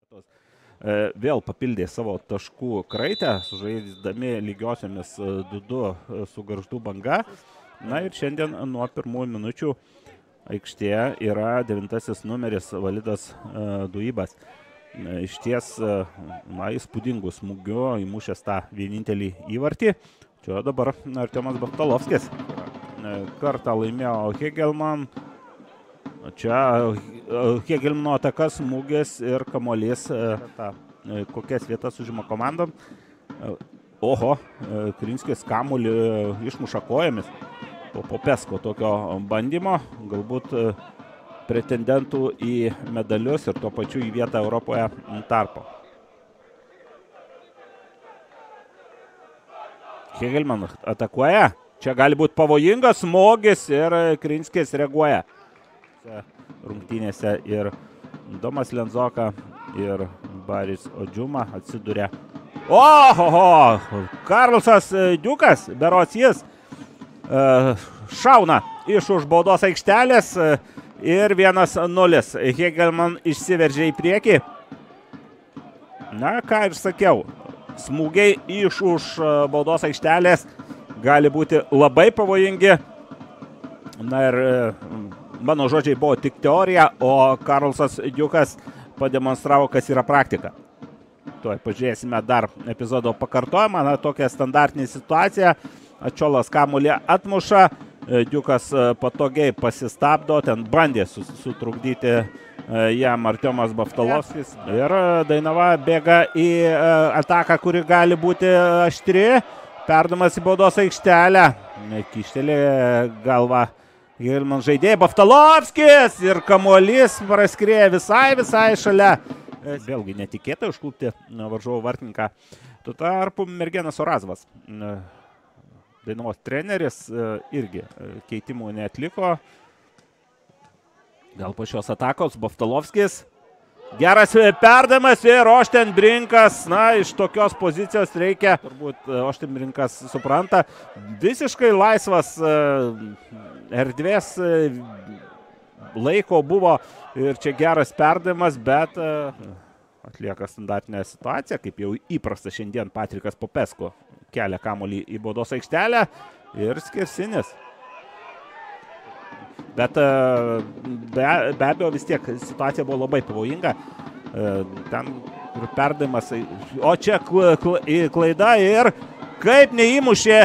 Vėl papildė savo taškų kraitę, sužaisdami lygiosiomis 2-2 su Gargždų Banga. Na ir šiandien nuo pirmųjų minučių aikštėje yra 9 numeris Validas Duibas. Iš ties įspūdingų smūgių įmušęs tą vienintelį įvartį. Čia dabar Artiomas Baftalovskis. Kartą laimėjo Hegelman. Čia Hegelmano ataka, smūgis ir kamuolys. Kokias vietas užima komandom. Oho, Krinskis kamuolį išmuša kojomis po Popesko tokio bandymo. Galbūt pretendentų į medalius ir tuo pačiu į vietą Europoje tarpo. Hegelman atakuoja. Čia gali būti pavojingas smūgis ir Krinskis reaguoja. Rungtynėse ir Domas Lenzoka ir Baris Odžiuma atsiduria. Ohoho! Karlsas Diukas, berods jis, šauna iš už baudos aikštelės ir 1-0. Hegelman išsiveržė į priekį. Na, ką ir sakiau, smūgiai iš už baudos aikštelės gali būti labai pavojingi. Na ir mano žodžiai buvo tik teorija, o Karlsas Diukas pademonstravo, kas yra praktika. Tuoj pažiūrėsime dar epizodo pakartojimą. Na, tokia standartinė situacija. Ačiolas kamuolį atmuša. Diukas patogiai pasistabdo. Ten bandė sutrukdyti jam Artiomas Baftalovskis. Ir Dainava bėga į ataką, kuri gali būti aštri. Perdamas į baudos aikštelę. Kištelė galva Hegelman žaidėjai. Baftalovskis ir kamuolys praskrieja visai šalia. Vėlgi netikėtai užklupti varžovų vartininką. Tuo tarpu Mergenas Orazovas. Dainavos treneris irgi keitimų neatliko. Gal po šios atakos Baftalovskis. Geras perdavimas ir Oštenbrinkas. Na, iš tokios pozicijos reikia. Turbūt Oštenbrinkas supranta. Visiškai laisvas erdvės laiko buvo ir čia geras perdavimas, bet atlieka standartinę situaciją, kaip jau įprasta šiandien. Patrikas Popesko kelia kamuolį į baudos aikštelę ir skersinis. Bet be abejo vis tiek situacija buvo labai pavojinga. Ten perdavimas, o čia klaida ir kaip neįmušė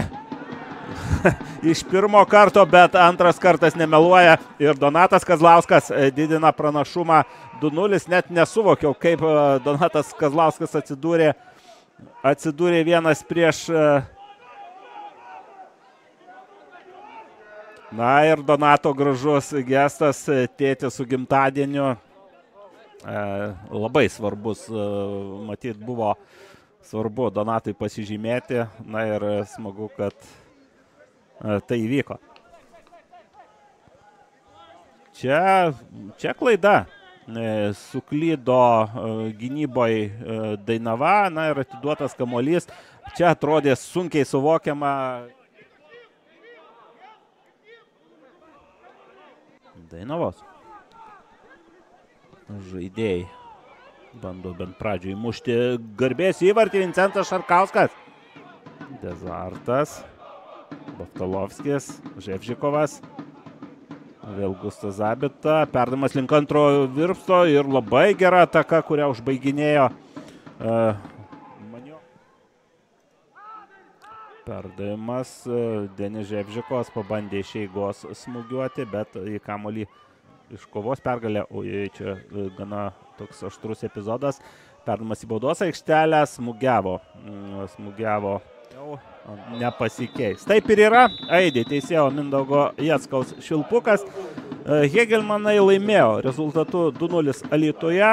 iš pirmo karto, bet antras kartas nemeluoja ir Donatas Kazlauskas didina pranašumą 2-0. Net nesuvokiau, kaip Donatas Kazlauskas atsidūrė vienas prieš. Na ir Donato gražus gestas, tėtis su gimtadieniu. Labai svarbus, matyt, buvo svarbu Donatui pasižymėti. Na ir smagu, kad tai įvyko. Čia klaida. Suklydo gynyboje Dainava, na ir atiduotas kamuolys. Čia atrodė sunkiai suvokiama. Dainavos žaidėjai bando bent pradžioje įmušti garbės įvartį. Vincentas Šarkauskas. Dezartas. Baftalovskis, Ževžikovas, vėl Gustas Zabita, perdavimas link antro virpsto ir labai gera ataka, kurią užbaiginėjo Manio. Perdavimas, Denis Ževžikovas pabandė iš eigos smūgiuoti, bet į kamuolį iš kovos pergalę, o čia gana toks aštrus epizodas. Perdavimas į baudos aikštelę, smūgiavo. Nepasikeis. Taip ir yra. Aidė teisėjo Mindaugo Jackaus švilpukas. Hegelmanai laimėjo rezultatu 2-0 Alytuje.